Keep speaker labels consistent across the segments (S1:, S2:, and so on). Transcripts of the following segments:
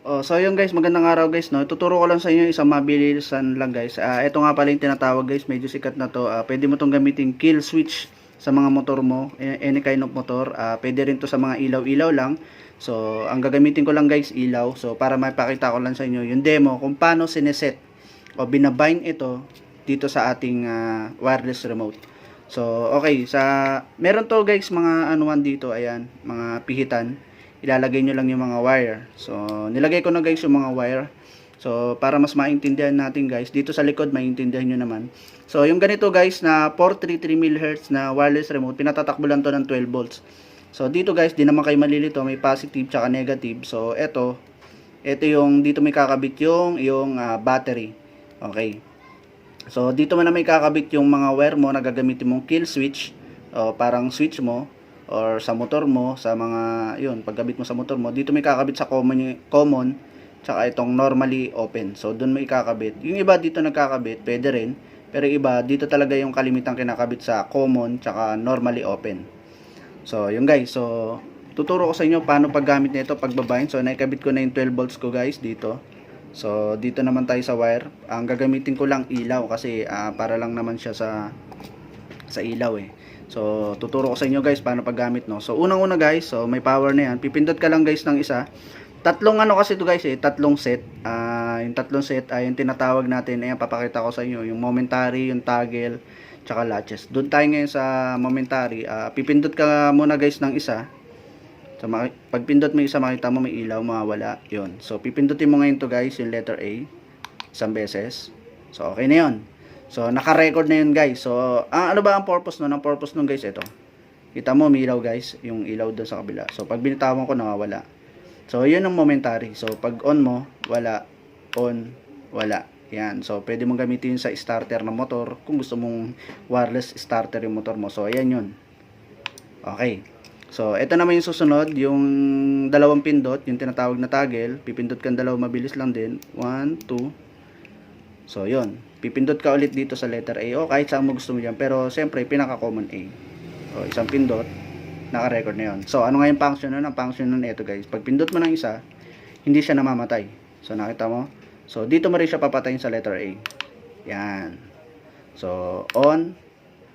S1: Oh, so yun guys, magandang araw guys, no. Tuturo ko lang sa inyo isang mabilisan lang guys. Ito nga pala yung tinatawag guys, medyo sikat na to. Pwede mo tong gamitin kill switch sa mga motor mo, any kind of motor. Pwede rin to sa mga ilaw-ilaw lang. So, ang gagamitin ko lang guys, ilaw. So, para mapakita ko lang sa inyo yung demo kung paano sineset o binabind ito dito sa ating wireless remote. So, okay, meron to guys mga anuan dito, ayan, mga pihitan. Ilalagay nyo lang yung mga wire. So, nilagay ko na guys yung mga wire. So, para mas maintindihan natin guys, dito sa likod maintindihan nyo naman. So, yung ganito guys na 433 MHz na wireless remote, pinatatakbo lang to ng 12 volts. So, dito guys, di naman kayo malilito, may positive tsaka negative. So, ito yung dito may kakabit yung battery. Okay. So, dito man na may kakabit yung mga wire mo na gagamitin mong kill switch, o parang switch mo, or sa motor mo, sa mga, yun, pagkabit mo sa motor mo, dito may kakabit sa common, tsaka itong normally open. So, dun may kakabit. Yung iba dito nagkakabit, pwede rin, pero iba, dito talaga yung kalimitang kinakabit sa common, tsaka normally open. So, yun guys, so, tuturo ko sa inyo paano paggamit nito, pagbabind. So, naikabit ko na yung 12 volts ko guys, dito. So, dito naman tayo sa wire. Ang gagamitin ko lang ilaw, kasi para lang naman siya sa ilaw eh. So, tuturo ko sa inyo guys paano paggamit, no. So, unang-una guys, so may power na yan. Pipindot ka lang guys ng isa. Tatlong ano kasi ito guys eh, tatlong set. Yung tatlong set ay yung tinatawag natin. Ayan, papakita ko sa inyo. Yung momentary, yung toggle, tsaka latches. Doon tayo ngayon sa momentary. Pipindot ka muna guys ng isa. So, pag pindot mo isa, makita mo may ilaw, mawawala. Yun. So, pipindutin mo ngayon to guys, yung letter A. Isang beses. So, okay na yun. So, naka-record na yun guys. So, ano ba ang purpose nun? Ang purpose nun guys, ito. Kita mo, may ilaw guys. Yung ilaw doon sa kabila. So, pag binitawan ko, nawawala. So, yun ang momentary. So, pag on mo, wala. On, wala. Yan. So, pwede mong gamitin sa starter ng motor. Kung gusto mong wireless starter yung motor mo. So, ayan yun. Okay. So, ito naman yung susunod. Yung dalawang pindot. Yung tinatawag na toggle. Pipindot kang dalawa. Mabilis lang din. 1, 2. So, yun. Pipindot ka ulit dito sa letter A o kahit saan mo gusto mo dyan. Pero, siyempre, pinaka-common A. So, isang pindot, naka-record na yun. So, ano nga yung function nun? Ang function nun ito, guys. Pag pindot mo ng isa, hindi siya namamatay. So, nakita mo? So, dito mo rin siya papatayin sa letter A. Yan. So, on,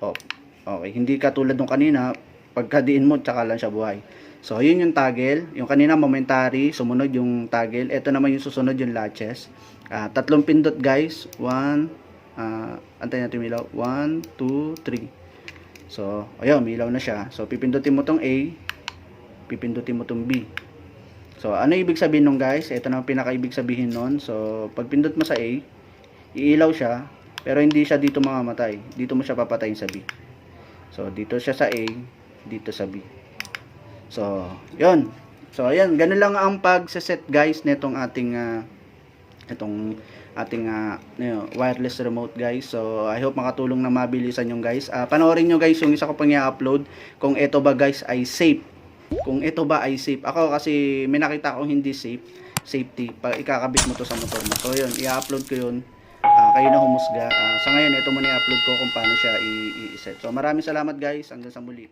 S1: off. Okay. Hindi katulad nung kanina, pagkadiin mo, tsaka lang siya buhay. So, yun yung toggle. Yung kanina, momentary. Sumunod yung toggle. Ito naman yung susunod yung latches. Tatlong pindot guys. 1, antayin natin yung ilaw. 1, 2, 3. So, ayun, may ilaw na siya. So, pipindutin mo tong A. Pipindutin mo tong B. So, ano ibig sabihin nung guys? Ito na ang pinaka-ibig sabihin nun. So, pag pindot mo sa A, iilaw siya. Pero hindi siya dito mamamatay. Dito mo siya papatayin sa B. So, dito siya sa A. Dito sa B. So, yun. So, ayan. Ganun lang ang pag-set guys netong ating wireless remote guys. So, I hope makatulong na mabilisan yung guys. Panoorin nyo guys yung isa ko pang i-upload kung ito ba guys ay safe. Kung ito ba ay safe. Ako kasi may nakita akong hindi safe. Safety. Pag ikakabit mo to sa motor mo. So, yun. I-upload ko yun. Kayo na humusga. Sa ngayon, ito muna i-upload ko kung paano siya i-set. So, maraming salamat guys. Hanggang sa muli.